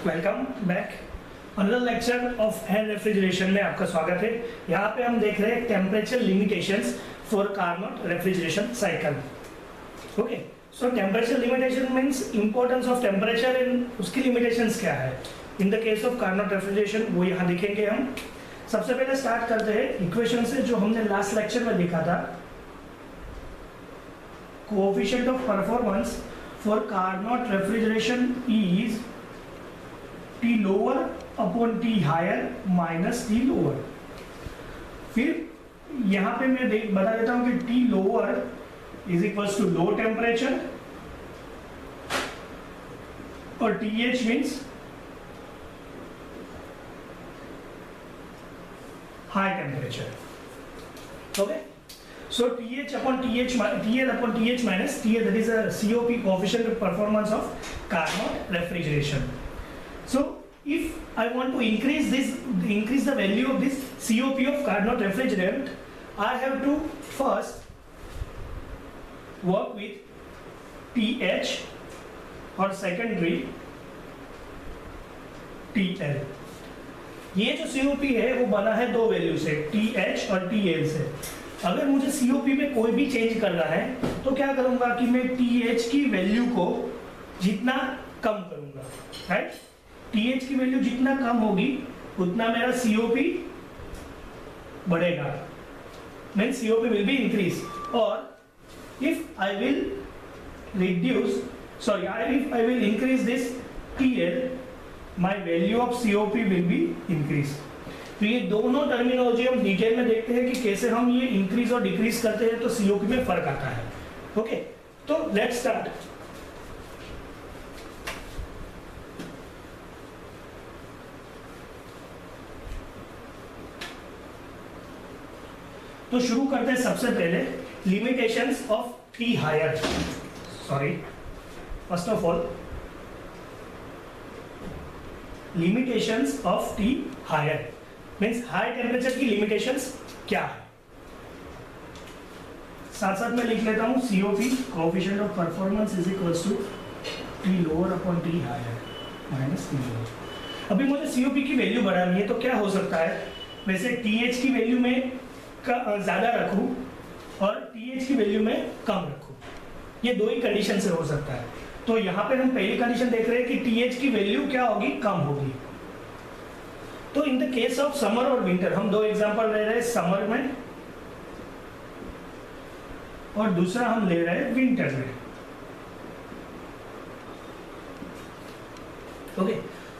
Welcome back. Another lecture of air refrigeration में आपका स्वागत है। यहाँ पे हम देख रहे हैं temperature limitations for Carnot refrigeration cycle. Okay, so temperature limitation means importance of temperature and उसकी लिमिटेशंस क्या है in the case of Carnot refrigeration, वो यहाँ दिखेंगे हम। सबसे पहले स्टार्ट करते हैं इक्वेशन से जो हमने लास्ट लेक्चर में देखा था। Coefficient of performance for Carnot refrigeration is T lower upon T higher minus T lower। फिर यहाँ पे मैं बता देता हूँ कि T lower is equals to low temperature और TH means high temperature। Okay, so TH upon TH TL upon TH minus TL, that is a COP, coefficient of performance of Carnot refrigeration। So if I want to increase the value of this COP of Carnot refrigerant, I have to first work with TH और secondary TL। ये जो COP है वो बना है दो value से, TH और TL से। अगर मुझे COP में कोई भी चेंज करना है तो क्या करूंगा कि मैं TH की वैल्यू को जितना कम करूंगा, राइट। TH की वैल्यू जितना कम होगी उतना मेरा COP बढ़ेगा, means COP will be increase। और if I will increase this TL, my value of COP will be increase। तो ये दोनों टर्मिनोलॉजी हम डिटेल में देखते हैं कि कैसे हम ये इंक्रीज और डिक्रीज करते हैं तो COP में फर्क आता है। ओके, तो लेट्स स्टार्ट। तो शुरू करते हैं सबसे पहले limitations of T higher. First of all limitations of T higher means high temperature की लिमिटेशंस क्या है। साथ साथ में लिख लेता हूं COP, coefficient of performance is equals to T lower upon T higher minus T lower. अभी मुझे COP की वैल्यू बढ़ानी है तो क्या हो सकता है, वैसे TH की वैल्यू में ज्यादा रखूं और TH की वैल्यू में कम रखूं, ये दो ही कंडीशन से हो सकता है। तो यहाँ पे हम पहली कंडीशन देख रहे हैं कि TH की वैल्यू क्या होगी, कम होगी। तो in the case of summer और विंटर हम दो एग्जांपल ले रहे हैं, समर में और दूसरा हम ले रहे हैं विंटर में। ओके,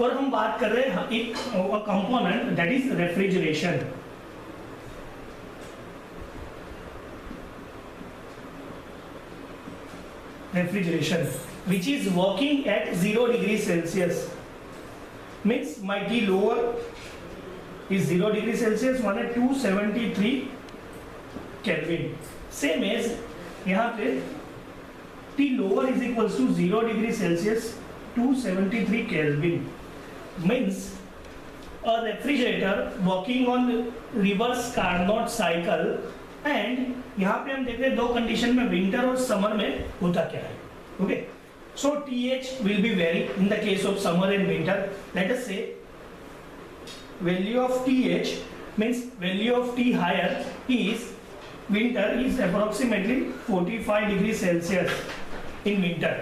और हम बात कर रहे हैं एक component that is refrigeration. Refrigeration which is working at 0 degrees Celsius means my T lower is 0 degrees Celsius, one at 273 Kelvin। same as यहाँ पे T lower is equals to 0 degrees Celsius 273 Kelvin means a refrigerator working on reverse Carnot cycle। And यहाँ पे हम देखते हैं दो condition में, winter और समर में होता क्या है। Okay, so TH will be vary in the case of summer and winter। Let us say value of TH means value of T higher is winter is approximately 45 degrees Celsius in winter।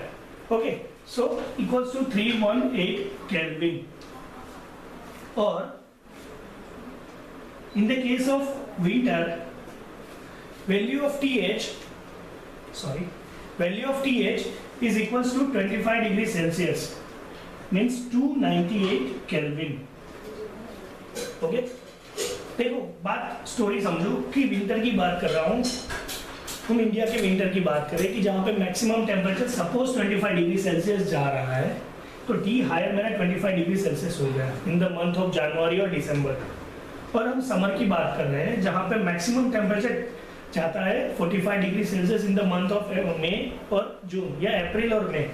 Okay, so equals to 318 Kelvin। और in the case of winter value of TH is equals to 25 degrees Celsius means 298 Kelvin। Okay, देखो बात story समझो कि winter की बात कर रहा हूँ, हम इंडिया के विंटर की बात करें कि जहाँ पे maximum temperature suppose 25 degree Celsius जा रहा है तो टी हायर मेरा 25 डिग्री सेल्सियस हो गया इन द मंथ ऑफ जनवरी और दिसंबर। और हम समर की बात कर रहे हैं जहाँ पे मैक्सिमम टेम्परेचर जाता है 45 degree Celsius in the month of May और जून या अप्रैल और मई।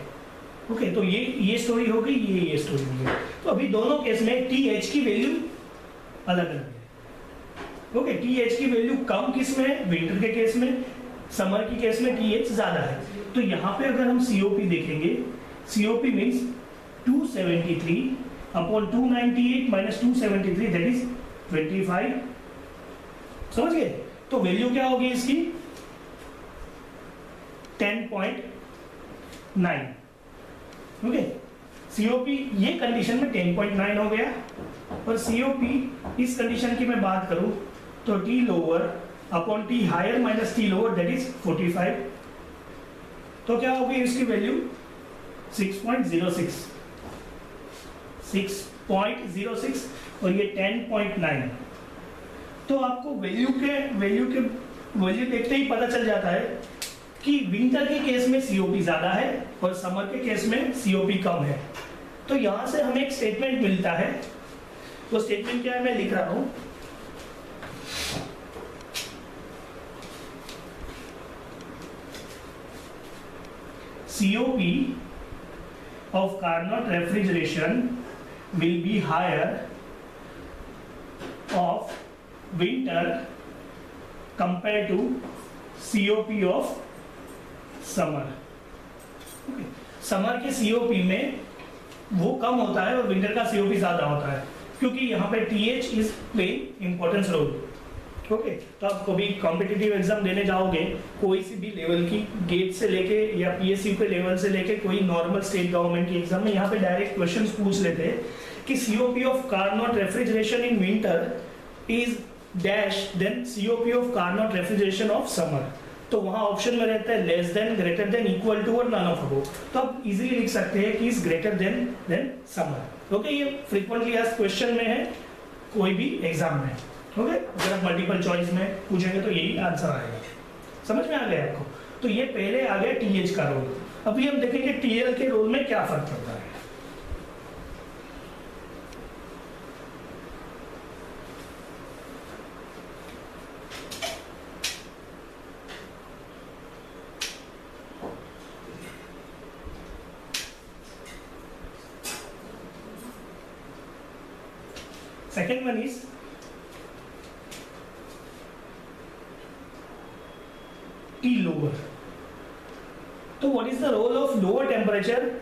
ओके, तो ये स्टोरी हो गई, ये स्टोरी हो गई। तो अभी दोनों केस में TH की वैल्यू अलग अलग है। ओके, TH की वैल्यू कम किस में है, विंटर के केस में, समर के केस में TH ज्यादा है। तो यहाँ पे अगर हम COP देखेंगे, COP means 273 upon 298 minus 273 that is 25। समझ गए? तो वैल्यू क्या होगी इसकी 10.9। ओके, सीओपी ये कंडीशन में 10.9 हो गया, और सीओपी इस कंडीशन की मैं बात करूं तो T lower upon T higher minus T lower that is 45। तो क्या होगी इसकी वैल्यू 6.06 और ये 10.9। तो आपको वैल्यू देखते ही पता चल जाता है कि विंटर के केस में सीओपी ज्यादा है और समर के केस में सीओपी कम है। तो यहां से हमें एक स्टेटमेंट मिलता है, वो स्टेटमेंट क्या है मैं लिख रहा हूं। COP of Carnot refrigeration will be higher of winter compared to COP of summer। Summer के COP में वो कम होता है और विंटर का COP ज्यादा होता है, क्योंकि यहाँ पे TH is playing importance role. Okay, तो आप कभी कॉम्पिटिटिव एग्जाम देने जाओगे कोई सी भी लेवल की, गेट से लेके या PSU के लेवल से लेके कोई नॉर्मल स्टेट गवर्नमेंट की एग्जाम में, यहाँ पे डायरेक्ट क्वेश्चंस पूछ लेते हैं कि COP of Carnot refrigeration in winter is dash than COP of Carnot refrigeration of summer. तो वहां ऑप्शन में रहता है less than, greater than, equal to और नन ऑफ अबोव। तो आप इजीली लिख सकते हैं कि is greater than summer. Okay, ये फ्रीक्वेंटली आस्क्ड क्वेश्चन में है कोई भी एग्जाम में। ओके, अगर आप मल्टीपल चॉइस में पूछेंगे तो यही आंसर आएगा। समझ में आ गया आपको? तो ये पहले आ गया TH का रोल। अभी हम देखेंगे TL के रोल में क्या फर्क पड़ता है। Second one is T lower. So what is the role of lower temperature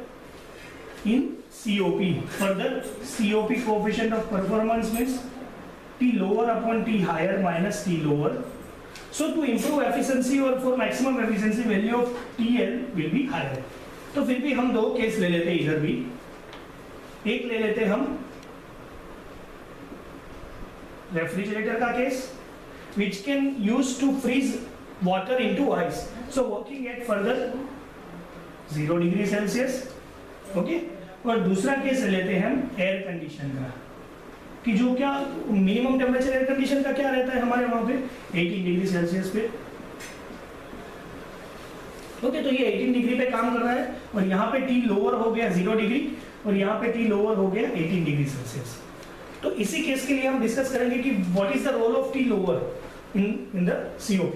in COP? Further, COP coefficient of performance means T lower upon T higher minus T lower. So to improve efficiency or for maximum efficiency, value of TL will be higher. तो फिर भी हम दो case ले लेते हैं, इधर भी एक ले लेते हम रेफ्रिजरेटर का case, which can use to freeze water into ice. So working at further 0 degree Celsius. Okay, और दूसरा केस लेते हैं हम एयर कंडीशन का, कि जो क्या मिनिमम टेम्परेचर एयर कंडीशन का क्या रहता है हमारे वहां पे 18 डिग्री सेल्सियस पे। ओके, तो ये 18 डिग्री पे काम कर रहा है और यहाँ पे T लोअर हो गया 0 डिग्री और यहाँ पे T लोअर हो गया 18 डिग्री सेल्सियस। तो इसी केस के लिए हम डिस्कस करेंगे कि what is the role of T lower in the COP।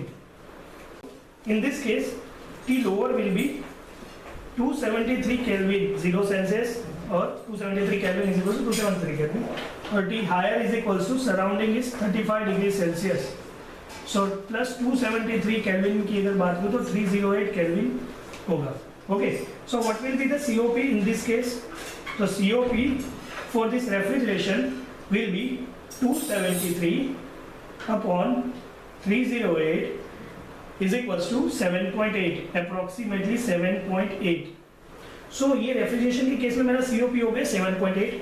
In this case T lower will be 273 kelvin 0 Celsius और 273 kelvin is equal to 273 kelvin, और T higher is equal to surrounding is 35 degree Celsius. So plus 273 kelvin की अगर बात करूं तो 308 kelvin होगा। Okay, so what will be the COP in this case? तो COP for this refrigeration will be 273 upon 308 is equals to 7.8, approximately 7.8. So ये refrigeration के case में मेरा COP हो गया 7.8,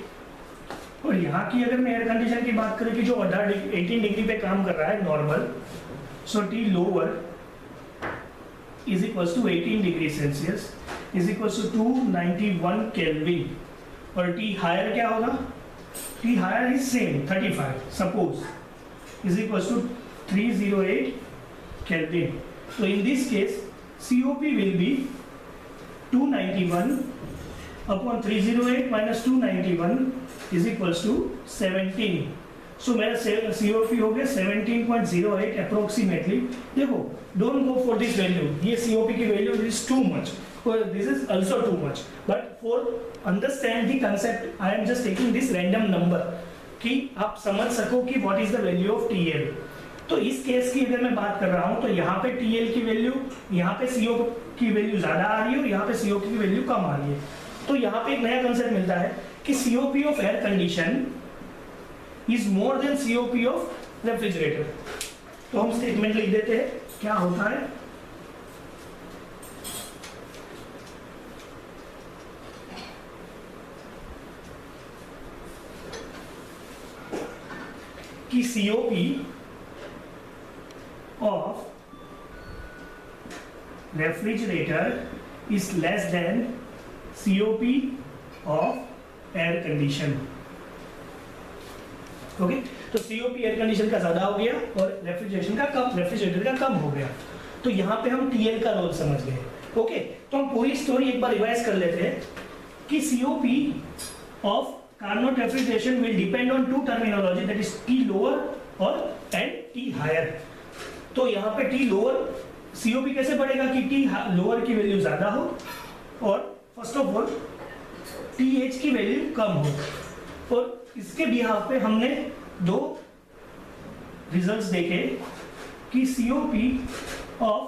और यहाँ की अगर मैं एयर कंडीशन की बात करें कि जो 18 डिग्री पे काम कर रहा है normal, so T lower is equals to 18 degree Celsius is equals to 291 kelvin, और T हायर क्या होगा? T higher is same 35 suppose is equal to 308 kelvin. तो in this case COP will be 291 upon 308 minus 291 is equal to 17। So मेरा COP हो गया 17.08 approximately. देखो, don't go for this value, ये COP की value is too much, this is also too much, but for understand the concept I am just taking this random number कि आप समझ सको कि what is the value of TL। तो इस case की अगर मैं बात कर रहा हूं तो यहाँ पे TL की वैल्यू, यहाँ पे CO की वैल्यू ज्यादा आ रही है और यहाँ पे CO की वैल्यू कम आ रही है। तो तो यहाँ पे एक नया कंसेप्ट मिलता है कि COP of air condition is more than COP of refrigerator. तो हम स्टेटमेंट लिख देते हैं, क्या होता है कि COP of refrigerator is less than COP of air condition। Okay, तो COP एयर कंडीशन का ज्यादा हो गया और रेफ्रिजरेटर का कम हो गया। तो यहाँ पे हम TL का रोल समझ गए। ओके, तो हम पूरी स्टोरी एक बार रिवाइज कर लेते हैं कि COP of Carnot refrigeration will depend on two terminology, that is T lower और and T higher। तो यहाँ पे T lower COP कैसे बढ़ेगा कि T lower की वैल्यू ज्यादा हो और फर्स्ट ऑफ ऑल TH की वैल्यू कम हो। और इसके बिहाफ पे हमने दो रिजल्ट्स देखे कि COP of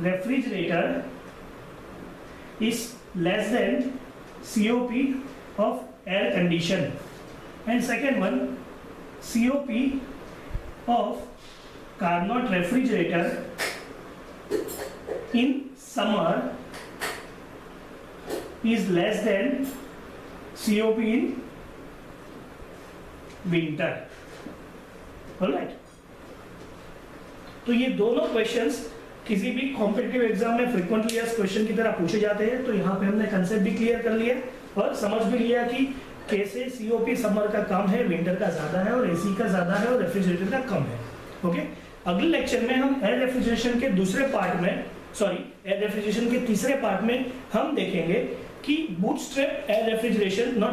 refrigerator is less than COP of air condition, and second one COP of Carnot refrigerator in summer is less than COP in winter। Alright, तो ये दोनों क्वेश्चंस किसी भी कॉम्पिटिटिव एग्जाम में फ्रीक्वेंटली एस्क्ड क्वेश्चन की तरह पूछे जाते हैं। तो यहाँ पे हमने कंसेप्ट भी क्लियर कर लिया और समझ भी लिया कि कैसे COP समर का कम है, विंटर का ज्यादा है, और AC का ज्यादा है और रेफ्रिजरेटर का कम है। ओके, अगले लेक्चर में हम एयर रेफ्रिजरेशन के तीसरे पार्ट में हम देखेंगे कि बूटस्ट्रैप एयर रेफ्रिजरेशन,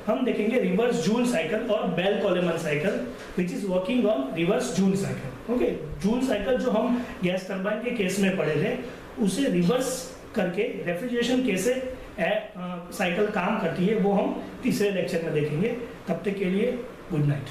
हम देखेंगे रिवर्स जूल साइकिल और Bell Coleman cycle which is working on reverse Joule cycle. Okay, Joule cycle जो हम गैस टरबाइन के केस में पढ़े थे, उसे रिवर्स करके रेफ्रिजरेशन कैसे साइकिल काम करती है वो हम तीसरे लेक्चर में देखेंगे। तब तक के लिए गुड नाइट।